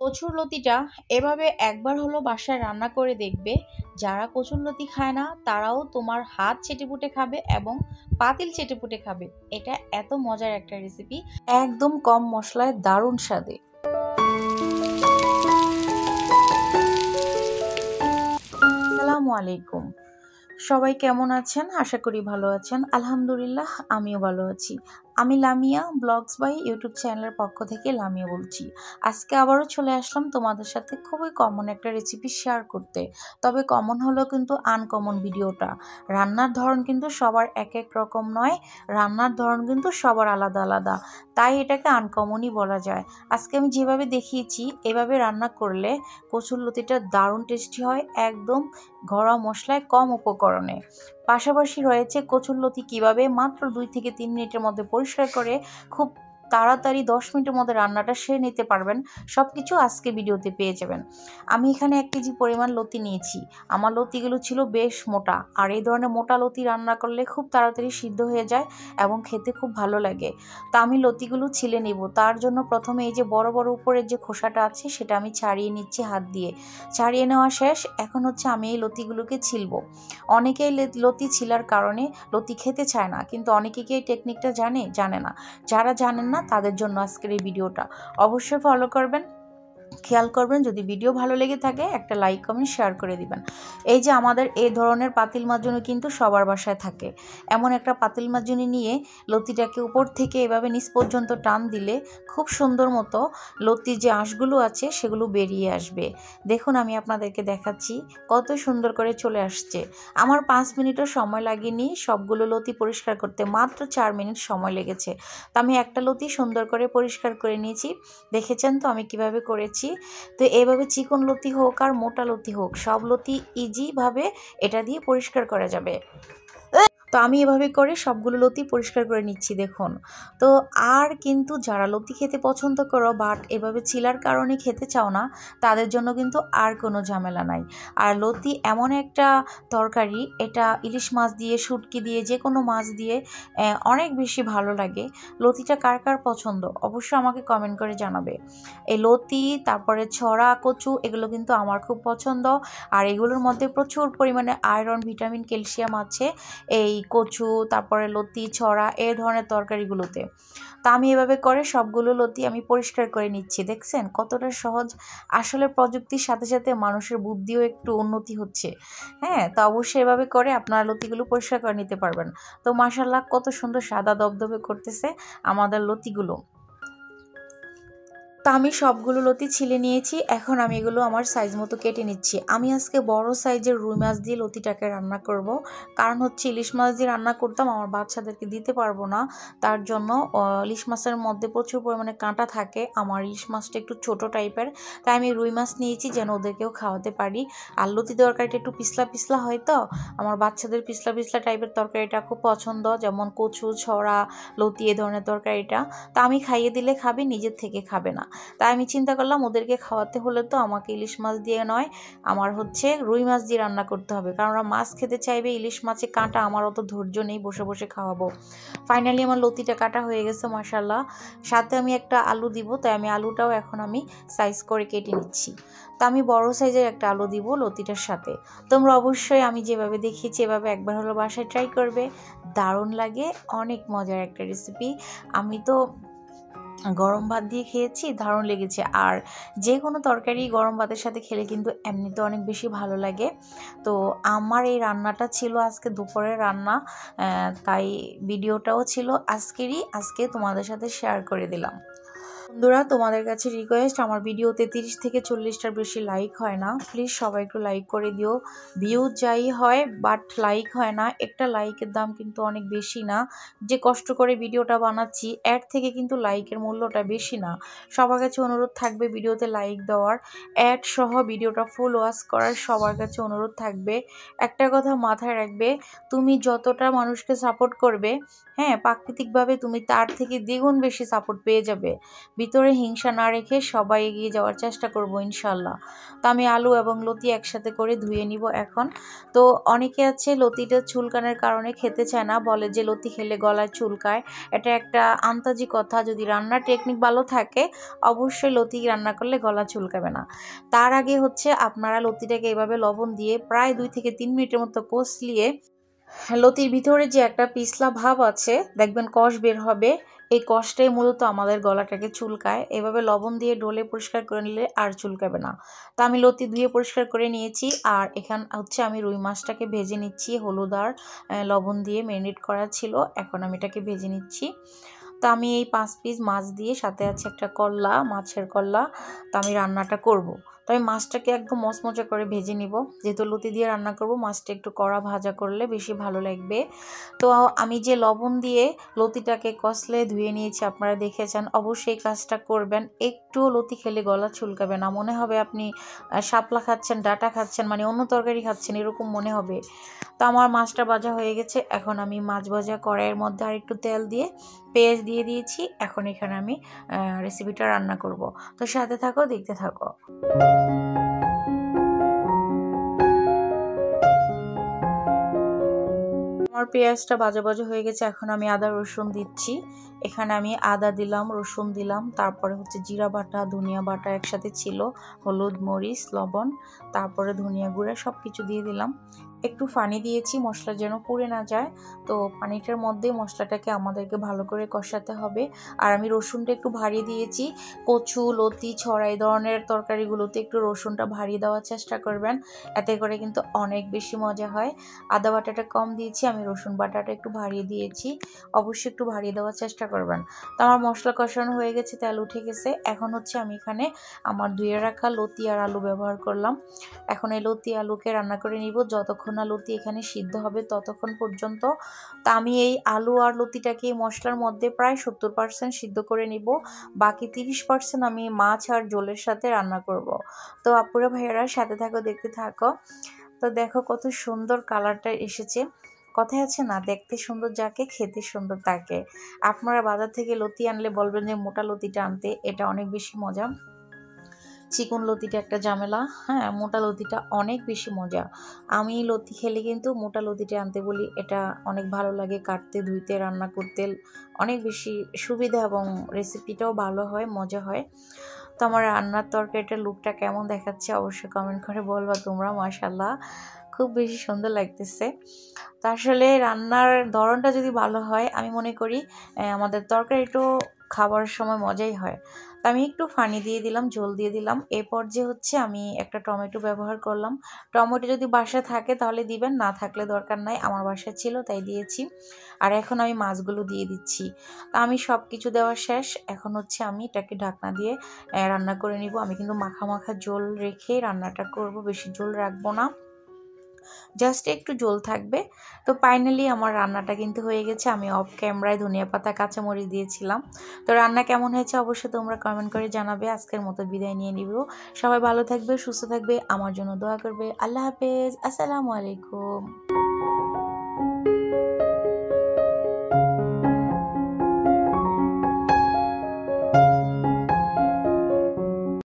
কচুরলতিটা এভাবে একবার হলো বাসায় রান্না করে দেখবে। যারা কচুরলতি খায় না তারাও তোমার হাত চেটেপুটে খাবে এবং পাতিল চেটেপুটে খাবে। এটা এত মজার একটা রেসিপি, একদম কম মশলায় দারুণ স্বাদে। আসসালামু আলাইকুম, সবাই কেমন আছেন? আশা করি ভালো আছেন। আলহামদুলিল্লাহ, আমিও ভালো আছি। আমি লামিয়া ব্লগস বাই ইউটিউব চ্যানেলের পক্ষ থেকে লামিয়া বলছি। আজকে আবারও চলে আসলাম তোমাদের সাথে খুবই কমন একটা রেসিপি শেয়ার করতে। তবে কমন হলো কিন্তু আনকমন ভিডিওটা। রান্নার ধরন কিন্তু সবার এক এক রকম নয়, রান্নার ধরন কিন্তু সবার আলাদা আলাদা, তাই এটাকে আনকমনই বলা যায়। আজকে আমি যেভাবে দেখিয়েছি এভাবে রান্না করলে কচুরলতিটা দারুণ টেস্টি হয়, একদম ঘরোয়া মশলায় কম উপকরণে। পাশাপাশি রয়েছে কচুরলতি কিভাবে মাত্র 2 থেকে 3 মিনিটের মধ্যে পরিষ্কার করে খুব তাড়াতাড়ি 10 মিনিটের মধ্যে রান্নাটা সেরে নিতে পারবেন। সব কিছু আজকে ভিডিওতে পেয়ে যাবেন। আমি এখানে 1 কেজি পরিমাণ লতি নিয়েছি। আমার লতিগুলো ছিল বেশ মোটা, আর এই ধরনের মোটা লতি রান্না করলে খুব তাড়াতাড়ি সিদ্ধ হয়ে যায় এবং খেতে খুব ভালো লাগে। তা আমি লতিগুলো ছিলে নিব। তার জন্য প্রথমে এই যে বড় বড় উপরের যে খোসাটা আছে সেটা আমি ছাড়িয়ে নিচ্ছি হাত দিয়ে। ছাড়িয়ে নেওয়া শেষ। এখন হচ্ছে আমি এই লতিগুলোকে ছিলবো। অনেকেই লতি ছিলার কারণে লতি খেতে চায় না, কিন্তু অনেকে কি এই টেকনিকটা জানে না। যারা জানেন না তাদের জন্য আজকের এই ভিডিওটা অবশ্যই ফলো করবেন। খেয়াল করবেন, যদি ভিডিও ভালো লেগে থাকে একটা লাইক কমেন্ট শেয়ার করে দিবেন। এই যে আমাদের এই ধরনের পাতিল মাজনি কিন্তু সবার বাসায় থাকে। এমন একটা পাতিল মাজনি নিয়ে লতিটাকে উপর থেকে এভাবে নিচ পর্যন্ত টান দিলে খুব সুন্দর মতো লতির যে আঁশগুলো আছে সেগুলো বেরিয়ে আসবে। দেখুন, আমি আপনাদেরকে দেখাচ্ছি কত সুন্দর করে চলে আসছে। আমার 5 মিনিটও সময় লাগেনি সবগুলো লতি পরিষ্কার করতে, মাত্র 4 মিনিট সময় লেগেছে। তো আমি একটা লতি সুন্দর করে পরিষ্কার করে নিয়েছি। দেখেছেন তো আমি কিভাবে করেছি। তো এইভাবে চিকন লতি হোক আর মোটা লতি হোক, সব লতি ইজিভাবে এটা দিয়ে পরিষ্কার করা যাবে। তো আমি এভাবে করে সবগুলো লতি পরিষ্কার করে নিচ্ছি, দেখুন। তো আর কিন্তু যারা লতি খেতে পছন্দ করো বাট এভাবে ছিলার কারণে খেতে চাও না, তাদের জন্য কিন্তু আর কোনো ঝামেলা নাই। আর লতি এমন একটা তরকারি, এটা ইলিশ মাছ দিয়ে, শুটকি দিয়ে, যে কোনো মাছ দিয়ে অনেক বেশি ভালো লাগে। লতিটা কার কার পছন্দ অবশ্যই আমাকে কমেন্ট করে জানাবে। এই লতি, তারপরে ছড়া কচু, এগুলো কিন্তু আমার খুব পছন্দ। আর এগুলোর মধ্যে প্রচুর পরিমাণে আয়রন, ভিটামিন, ক্যালসিয়াম আছে এই কচু, তারপরে লতি, ছড়া এই ধরনের তরকারিগুলোতে। তা আমি এভাবে করে সবগুলো লতি আমি পরিষ্কার করে নিচ্ছি। দেখছেন কতটা সহজ। আসলে প্রযুক্তির সাথে সাথে মানুষের বুদ্ধিও একটু উন্নতি হচ্ছে। হ্যাঁ, তো অবশ্যই এভাবে করে আপনারা লতিগুলো পরিষ্কার করে নিতে পারবেন। তো মাশাআল্লাহ, কত সুন্দর সাদা দবদবে করতেছে আমাদের লতিগুলো। তো আমি সবগুলো লতি ছিলে নিয়েছি। এখন আমি এগুলো আমার সাইজ মতো কেটে নিচ্ছি। আমি আজকে বড় সাইজের রুই মাছ দিয়ে লতিটাকে রান্না করব। কারণ হচ্ছে ইলিশ মাছ দিয়ে রান্না করতাম, আমার বাচ্চাদেরকে দিতে পারবো না। তার জন্য ইলিশ মাছের মধ্যে প্রচুর পরিমাণে কাঁটা থাকে, আমার ইলিশ মাছটা একটু ছোট টাইপের, তাই আমি রুই মাছ নিয়েছি যেন ওদেরকেও খাওয়াতে পারি। আর লতি তরকারিটা একটু পিছলা পিছলা হয়, তো আমার বাচ্চাদের পিছলা পিছলা টাইপের তরকারিটা খুব পছন্দ, যেমন কচু, ছড়া, লতি এ ধরনের তরকারিটা। তা আমি খাইয়ে দিলে খাবে, নিজের থেকে খাবে না। তাই আমি চিন্তা করলাম ওদেরকে খাওয়াতে হলে তো আমাকে ইলিশ মাছ দিয়ে নয়, আমার হচ্ছে রুই মাছ দিয়ে রান্না করতে হবে, কারণ ওরা মাছ খেতে চাইবে। ইলিশ মাছে কাঁটা, আমার অত ধৈর্য নেই বসে বসে খাওয়াবো। ফাইনালি আমার লতিটা কাটা হয়ে গেছে মাশাআল্লাহ। সাথে আমি একটা আলু দিব, তাই আমি আলুটাও এখন আমি সাইজ করে কেটে নিচ্ছি। তা আমি বড় সাইজের একটা আলু দিব লতিটার সাথে। তোমরা অবশ্যই আমি যেভাবে দেখিয়েছি এভাবে একবার হলো বাসায় ট্রাই করবে, দারুণ লাগে, অনেক মজার একটা রেসিপি। আমি তো গরম ভাত দিয়ে খেয়েছি, দারুণ লেগেছে। আর যে কোনো তরকারি গরম ভাতের সাথে খেলে কিন্তু এমনিতে অনেক বেশি ভালো লাগে। তো আমার এই রান্নাটা ছিল আজকে দুপুরের রান্না, তাই ভিডিওটাও ছিল আজকে তোমাদের সাথে শেয়ার করে দিলাম। বন্ধুরা, তোমাদের কাছে রিকোয়েস্ট, আমার ভিডিওতে 30 থেকে 40টার বেশি লাইক হয় না, প্লিজ সবাই একটু লাইক করে দিও। ভিউ যাই হয় বাট লাইক হয় না। একটা লাইকের দাম কিন্তু অনেক বেশি না। যে কষ্ট করে ভিডিওটা বানাচ্ছি এর থেকে কিন্তু লাইকের মূল্যটা বেশি না। সবার কাছে অনুরোধ থাকবে ভিডিওতে লাইক দেওয়ার, অ্যাড সহ ভিডিওটা ফুল ওয়াচ করার সবার কাছে অনুরোধ থাকবে। একটা কথা মাথায় রাখবে, তুমি যতটা মানুষকে সাপোর্ট করবে, হ্যাঁ, প্রাকৃতিকভাবে তুমি তার থেকে দ্বিগুণ বেশি সাপোর্ট পেয়ে যাবে। ভিতরে হিংসা না রেখে সবাই এগিয়ে যাওয়ার চেষ্টা করব ইনশাল্লাহ। তো আমি আলু এবং লতি একসাথে করে ধুয়ে নিব এখন। তো অনেকে আছে লতিটা চুলকানোর কারণে খেতে চায় না, বলে যে লতি খেলে গলায় চুলকায়। এটা একটা আন্তাজি কথা। যদি রান্নার টেকনিক ভালো থাকে অবশ্যই লতি রান্না করলে গলা চুলকাবে না। তার আগে হচ্ছে আপনারা লতিটাকে এভাবে লবণ দিয়ে প্রায় 2 থেকে 3 মিনিটের মতো কষলিয়ে লতির ভিতরে যে একটা পিছলা ভাব আছে দেখবেন, কষ বের হবে, এই কষটাই মূলত আমাদের গলাটাকে চুলকায়। এভাবে লবণ দিয়ে ডলে পরিষ্কার করে নিলে আর চুলকাবে না। তো আমি লতি ধুয়ে পরিষ্কার করে নিয়েছি। আর এখানে হচ্ছে আমি রুই মাছটাকে ভেজে নিচ্ছি, হলুদ আর লবণ দিয়ে ম্যারিনেট করা ছিল, এখন আমি এটাকে ভেজে নিচ্ছি। তো আমি এই 5 পিস মাছ দিয়ে, সাথে আছে একটা কল্লা, মাছের কল্লা। তো আমি রান্নাটা করব। তো আমি মাছটাকে একদম মচমচে করে ভেজে নিব, যেহেতু লতি দিয়ে রান্না করব মাছটা একটু কড়া ভাজা করলে বেশি ভালো লাগবে। তো আমি যে লবণ দিয়ে লতিটাকে কষলে ধুয়ে নিয়েছি আপনারা দেখেছেন, অবশ্যই কাজটা করবেন। একটুও লতি খেলে গলা চুলকাবে না, মনে হবে আপনি শাপলা খাচ্ছেন, ডাঁটা খাচ্ছেন, মানে অন্য তরকারি খাচ্ছেন এরকম মনে হবে। তো আমার মাছটা ভাজা হয়ে গেছে, এখন আমি মাছ ভাজা কড়াইয়ের মধ্যে আর একটু তেল দিয়ে পেঁয়াজ দিয়ে দিয়েছি। এখন এখানে আমি রেসিপিটা রান্না করব। তো সাথে থাকো, দেখতে থাকো। আমার পেঁয়াজটা ভাজা ভাজা হয়ে গেছে, এখন আমি আদা রসুন দিচ্ছি। এখানে আমি আদা দিলাম, রসুন দিলাম, তারপরে হচ্ছে জিরা বাটা, ধনিয়া বাটা একসাথে ছিল, হলুদ, মরিচ, লবণ, তারপরে ধনিয়া গুঁড়া সব কিছু দিয়ে দিলাম। একটু পানি দিয়েছি মশলা যেন পুড়ে না যায়। তো পানিটার মধ্যে মশলাটাকে আমাদেরকে ভালো করে কষাতে হবে। আর আমি রসুনটা একটু ভারী দিয়েছি। কচু, লতি, ছড়া এই ধরনের তরকারিগুলোতে একটু রসুনটা ভারী দেওয়ার চেষ্টা করবেন, এতে করে কিন্তু অনেক বেশি মজা হয়। আদা বাটাটা কম দিয়েছি, আমি রসুন বাটাটা একটু ভারী দিয়েছি, অবশ্যই একটু ভারী দেওয়ার চেষ্টা করবেন। তো আমার মশলা কষানো হয়ে গেছে, তেল উঠে গেছে। এখন হচ্ছে আমি এখানে আমার ধুয়ে রাখা লতি আর আলু ব্যবহার করলাম। এখন এই লতি আলুকে রান্না করে নিব, যতক্ষণ না লতি এখানে সিদ্ধ হবে ততক্ষণ পর্যন্ত। তা আমি এই আলু আর লতিটাকে মশলার মধ্যে প্রায় 70% সিদ্ধ করে নিব, বাকি 30% আমি মাছ আর ঝোলের সাথে রান্না করব। তো আপুরা ভাইয়েরা সাথে থাকো, দেখতে থাকো। তো দেখো কত সুন্দর কালারটা এসেছে। কথায় আছে না, দেখতে সুন্দর যাকে খেতে সুন্দর তাকে। আপনারা বাজার থেকে লতি আনলে বলবেন যে মোটা লতিটা আনতে, এটা অনেক বেশি মজা। চিকন লতিটা একটা ঝামেলা, হ্যাঁ, মোটা লতিটা অনেক বেশি মজা। আমি লতি খেলে কিন্তু মোটা লতিটা আনতে বলি, এটা অনেক ভালো লাগে কাটতে, ধুইতে, রান্না করতে অনেক বেশি সুবিধা এবং রেসিপিটাও ভালো হয়, মজা হয়। তো আমার রান্নার তরকারিটার লুকটা কেমন দেখাচ্ছে অবশ্যই কমেন্ট করে বলবা তোমরা। মাশাআল্লাহ, খুব বেশি সুন্দর লাগতেছে। তো আসলে রান্নার ধরনটা যদি ভালো হয় আমি মনে করি আমাদের তরকারিটাও খাবার সময় মজাই হয়। তো আমি একটু পানি দিয়ে দিলাম, ঝোল দিয়ে দিলাম। এরপর যে হচ্ছে আমি একটা টমেটো ব্যবহার করলাম। টমেটো যদি বাসায় থাকে তাহলে দিবেন, না থাকলে দরকার নাই, আমার বাসায় ছিল তাই দিয়েছি। আর এখন আমি মাছগুলো দিয়ে দিচ্ছি। তা আমি সব কিছু দেওয়া শেষ, এখন হচ্ছে আমি এটাকে ঢাকনা দিয়ে রান্না করে নিব। আমি কিন্তু মাখা মাখা ঝোল রেখে রান্নাটা করব, বেশি ঝোল রাখবো না, জাস্ট একটু ঝোল থাকবে। তো ফাইনালি আমার রান্নাটা কিন্তু হয়ে গেছে। আমি অফ ক্যামেরায় ধনিয়া পাতা, কাঁচামরিচ দিয়েছিলাম। তো রান্না কেমন হয়েছে অবশ্যই তোমরা কমেন্ট করে জানাবে। আজকের মতো বিদায় নিয়ে নিব। সবাই ভালো থাকবে, সুস্থ থাকবে, আমার জন্য দোয়া করবে। আল্লাহ হাফেজ, আসসালামু আলাইকুম।